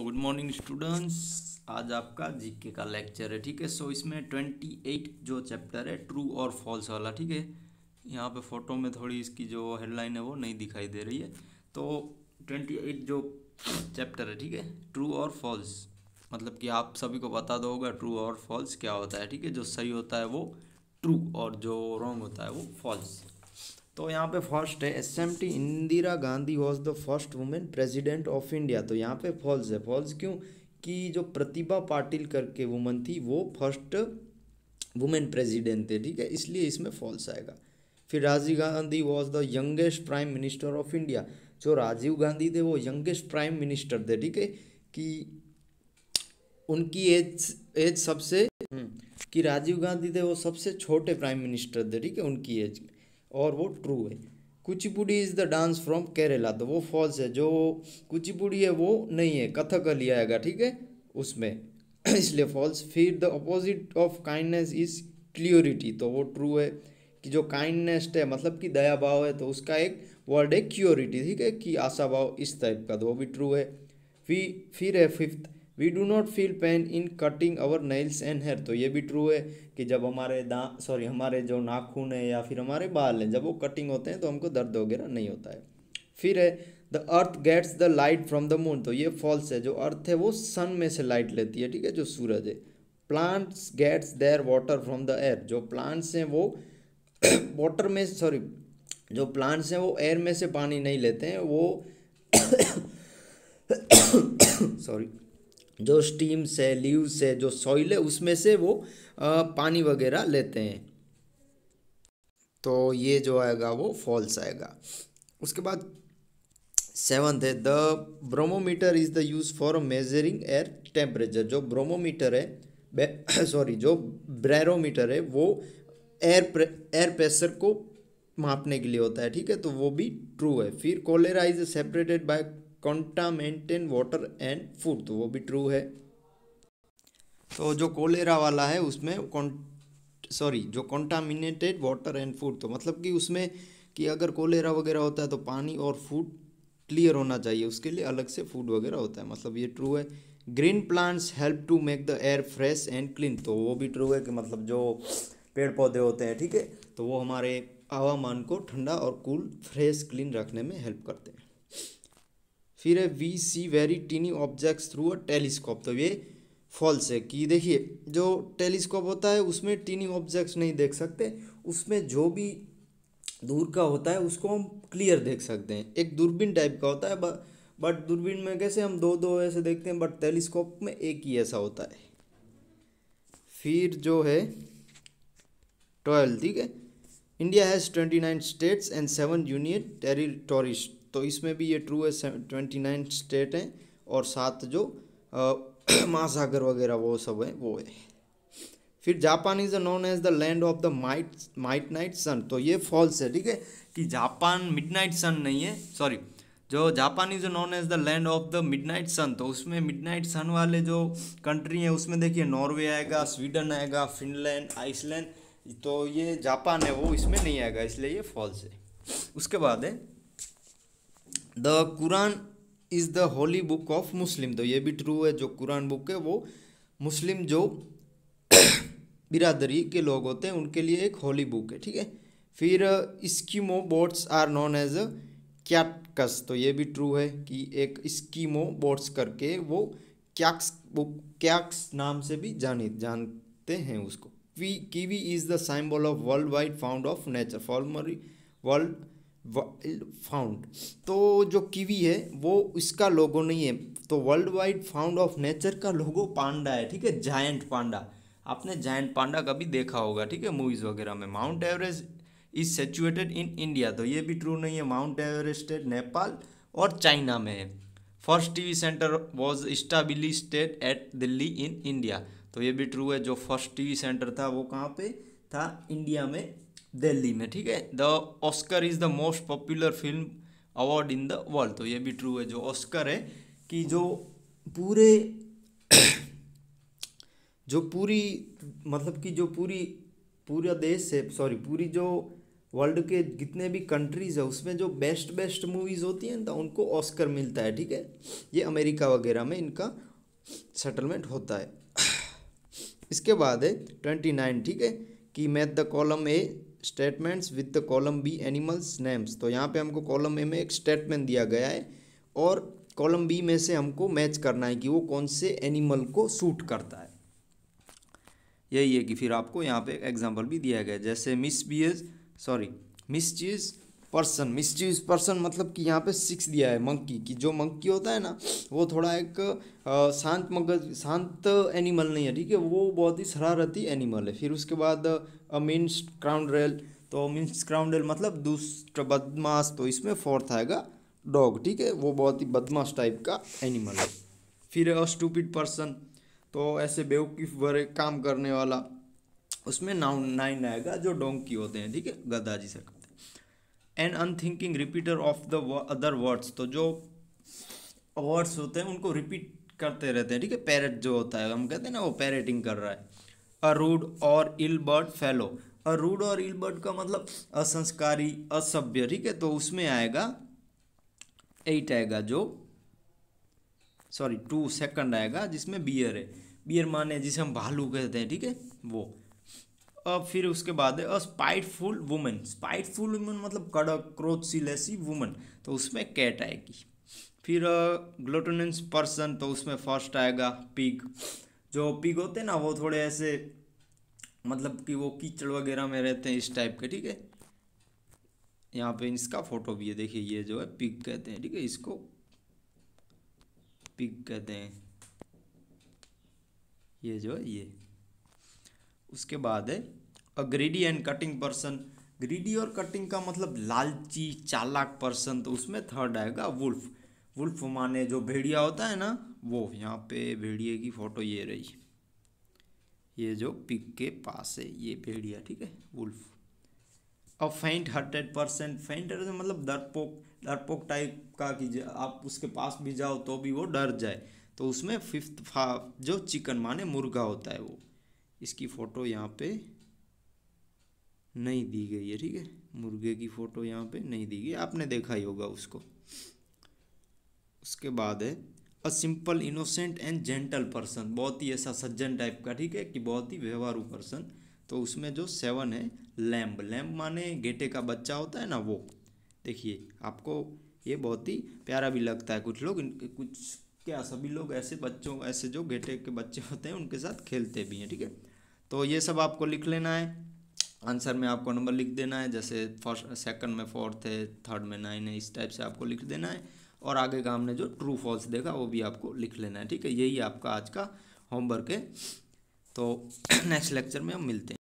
Good morning students. आज आपका GK का लेक्चर है, ठीक है। सो इसमें 28 जो चैप्टर है ट्रू और फॉल्स वाला, ठीक है। यहाँ पे फोटो में थोड़ी इसकी जो हेडलाइन है वो नहीं दिखाई दे रही है। तो 28 जो चैप्टर है, ठीक है, ट्रू और फॉल्स, मतलब कि आप सभी को पता दो होगा ट्रू और फॉल्स क्या होता है, ठीक है। जो सही होता है वो ट्रू और जो रॉन्ग होता है वो फॉल्स। तो यहाँ पे फर्स्ट है SMT Indira Gandhi was the first women president of India. तो यहाँ पे फॉल्स है। फॉल्स क्यों? कि जो प्रतिभा पाटिल करके वुमन थी वो फर्स्ट वुमेन प्रेसिडेंट थे, ठीक है, इसलिए इसमें फॉल्स आएगा। फिर Rajiv Gandhi was the youngest prime minister of India. जो राजीव गांधी थे वो यंगेस्ट प्राइम मिनिस्टर थे, ठीक है, कि उनकी एज सबसे कि राजीव गांधी थे वो सबसे छोटे प्राइम मिनिस्टर थे, ठीक है, उनकी एज, और वो ट्रू है। Kuchipudi is the dance from Kerala. तो वो फॉल्स है। जो कुचिपुड़ी है वो नहीं है, कथकली आएगा, ठीक है, उसमें इसलिए फॉल्स। फिर the opposite of kindness is clarity. तो वो ट्रू है कि जो काइंडनेस है मतलब कि दया भाव है, तो उसका एक वर्ड है क्योरिटी, ठीक है, कि आशा भाव इस टाइप का, तो वो भी ट्रू है। फिर है fifth, we do not feel pain in cutting our nails and hair. तो ये भी ट्रू है कि जब हमारे जो नाखून है या फिर हमारे बाल हैं, जब वो कटिंग होते हैं तो हमको दर्द वगैरह नहीं होता है। फिर है the earth gets the light from the moon. तो ये फॉल्स है। जो अर्थ है वो सन में से लाइट लेती है, ठीक है, जो सूरज है। Plants gets their water from the air. जो प्लांट्स हैं वो वाटर में सॉरी जो प्लांट्स हैं वो एयर में से पानी नहीं लेते हैं, वो सॉरी जो स्टीम से, लीव से, जो सॉइल है उसमें से वो पानी वगैरह लेते हैं। तो ये जो आएगा वो फॉल्स आएगा। उसके बाद सेवन्थ है the barometer is the use for measuring air temperature. जो ब्रोमोमीटर है जो ब्रेरोमीटर है वो एयर प्रेशर को मापने के लिए होता है, ठीक है, तो वो भी ट्रू है। फिर cholera is separated by contaminated water and food. तो वो भी ट्रू है। तो जो कोलेरा वाला है उसमें जो कॉन्टामिनेटेड वाटर एंड फूड, तो मतलब कि उसमें कि अगर कोलेरा वगैरह होता है तो पानी और फूड क्लियर होना चाहिए, उसके लिए अलग से फूड वगैरह होता है, मतलब ये ट्रू है। Green plants help to make the air fresh and clean. तो वो भी ट्रू है कि मतलब जो पेड़ पौधे होते हैं, ठीक है, तो वो हमारे हवामान को ठंडा और कूल, फ्रेश, क्लीन रखने में हेल्प करते हैं। फिर है we see very tiny objects through a telescope. तो ये फॉल्स है कि देखिए जो टेलीस्कोप होता है उसमें टीनी ऑब्जेक्ट्स नहीं देख सकते, उसमें जो भी दूर का होता है उसको हम क्लियर देख सकते हैं। एक दूरबीन टाइप का होता है, बट दूरबीन में कैसे हम दो दो ऐसे देखते हैं, बट टेलीस्कोप में एक ही ऐसा होता है। फिर जो है 12, ठीक है, India has 29 states and 7 union territories. तो इसमें भी ये ट्रू है, 29 स्टेट हैं और 7 जो महासागर वगैरह वो सब है, वो है। फिर Japan is known as the land of the midnight sun. तो ये फॉल्स है, ठीक है, कि जापान मिडनाइट सन नहीं है, सॉरी, जो Japan is known as the land of the midnight sun. तो उसमें मिडनाइट सन वाले जो कंट्री है उसमें देखिए नॉर्वे आएगा, स्वीडन आएगा, फिनलैंड, आइसलैंड, तो ये जापान है वो इसमें नहीं आएगा, इसलिए ये फॉल्स है। उसके बाद है the Quran is the Holi book of Muslim. तो ये भी ट्रू है। जो कुरान बुक है वो मुस्लिम जो बिरादरी के लोग होते हैं उनके लिए एक होली बुक है, ठीक है। फिर इस्कीमो बोट्स आर नॉन एज क्याक्स। तो ये भी ट्रू है कि एक इस्कीमो बोट्स करके वो क्याक्स नाम से भी जानते हैं उसको। Kiwi is the symbol of world wide fund of nature, formerly world fund. तो जो कीवी है वो इसका लोगो नहीं है, तो world wide fund of nature का लोगो पांडा है, ठीक है, जायंट पांडा। आपने जायंट पांडा कभी देखा होगा, ठीक है, मूवीज़ वगैरह में। Mount Everest is situated in India. तो ये भी ट्रू नहीं है। माउंट एवरेस्ट नेपाल और चाइना में है। First TV centre was established at Delhi in India. तो ये भी ट्रू है। जो फर्स्ट टीवी सेंटर था वो कहाँ पे था? इंडिया में, दिल्ली में, ठीक है। The Oscar is the most popular film award in the world. तो ये भी ट्रू है। जो ऑस्कर है कि जो पूरे जो पूरी मतलब कि जो पूरा देश है, सॉरी, पूरी जो वर्ल्ड के जितने भी कंट्रीज है उसमें जो बेस्ट बेस्ट मूवीज़ होती हैं तो उनको ऑस्कर मिलता है, ठीक है। ये अमेरिका वगैरह में इनका सेटलमेंट होता है। इसके बाद है 29, ठीक है, कि match the column A statements with the column B animals names. तो यहाँ पे हमको कॉलम ए में एक स्टेटमेंट दिया गया है और कॉलम बी में से हमको मैच करना है कि वो कौन से एनिमल को सूट करता है। यही है कि फिर आपको यहाँ पे एग्जांपल भी दिया गया है, जैसे मिसचीज पर्सन मतलब कि यहाँ पे 6 दिया है मंकी की। जो मंकी होता है ना वो थोड़ा एक शांत एनिमल नहीं है, ठीक है, वो बहुत ही शरारती एनिमल है। फिर उसके बाद मीन स्काउंड्रेल, तो मीन स्काउंड्रेल मतलब दुष्ट बदमाश, तो इसमें 4th आएगा डॉग, ठीक है, वो बहुत ही बदमाश टाइप का एनिमल है। फिर स्टूपिड पर्सन, तो ऐसे बेवकूफ़ भरे काम करने वाला, उसमें 9 आएगा जो डोंकी होते हैं, ठीक है, गधा जिसे कहते हैं। An unthinking repeater of the other words, तो जो वर्ड्स होते हैं उनको रिपीट करते रहते हैं, ठीक है, पैरेट जो होता है हम कहते हैं ना वो पैरेटिंग कर रहा है। अ रूड और इल बर्ड फेलो, अ रूड और इल बर्ड का मतलब असंस्कारी, असभ्य, ठीक है, तो उसमें आएगा 8 आएगा जो 2 सेकंड आएगा जिसमें बियर है। बियर माने जिसे हम भालू कहते हैं, ठीक है, वो। अब फिर उसके बाद है अ स्पाइटफुल वुमन, स्पाइटफुल वुमन मतलब कड़क क्रोधशील ऐसी वुमन, तो उसमें कैट आएगी। फिर ग्लूटोनस पर्सन, तो उसमें फर्स्ट आएगा पिग। जो पिग होते हैं ना वो थोड़े ऐसे मतलब कि वो कीचड़ वगैरह में रहते हैं इस टाइप के, ठीक है। यहाँ पे इसका फोटो भी है, देखिए, ये जो है पिग कहते हैं, ठीक है, इसको पिग कहते हैं, ये जो है ये। उसके बाद है a greedy and cutting person, greedy और कटिंग का मतलब लालची चालाक पर्सन, तो उसमें 3rd आएगा वुल्फ। वुल्फ माने जो भेड़िया होता है ना वो, यहाँ पे भेड़िए की फोटो ये रही, ये जो पिग के पास है ये भेड़िया, ठीक है, वुल्फ। अ फेंट हार्टेड पर्सन, फेंट हार्टेड मतलब डरपोक टाइप का, कि आप उसके पास भी जाओ तो भी वो डर जाए, तो उसमें 5th जो चिकन माने मुर्गा होता है वो। इसकी फ़ोटो यहाँ पे नहीं दी गई है, ठीक है, मुर्गे की फ़ोटो यहाँ पे नहीं दी गई, आपने देखा ही होगा उसको। उसके बाद है a simple innocent and gentle person, बहुत ही ऐसा सज्जन टाइप का, ठीक है, कि बहुत ही व्यवहारू पर्सन, तो उसमें जो 7 है लैम्ब, लैम्ब माने गेटे का बच्चा होता है ना वो। देखिए आपको ये बहुत ही प्यारा भी लगता है, कुछ लोग कुछ क्या सभी लोग ऐसे बच्चों, ऐसे जो गेटे के बच्चे होते हैं उनके साथ खेलते भी हैं, ठीक है। तो ये सब आपको लिख लेना है, आंसर में आपको नंबर लिख देना है, जैसे फर्स्ट सेकंड में 4th है, 3rd में 9 है, इस टाइप से आपको लिख देना है। और आगे का हमने जो ट्रू फॉल्स देखा वो भी आपको लिख लेना है, ठीक है। यही आपका आज का होमवर्क है, तो नेक्स्ट लेक्चर में हम मिलते हैं।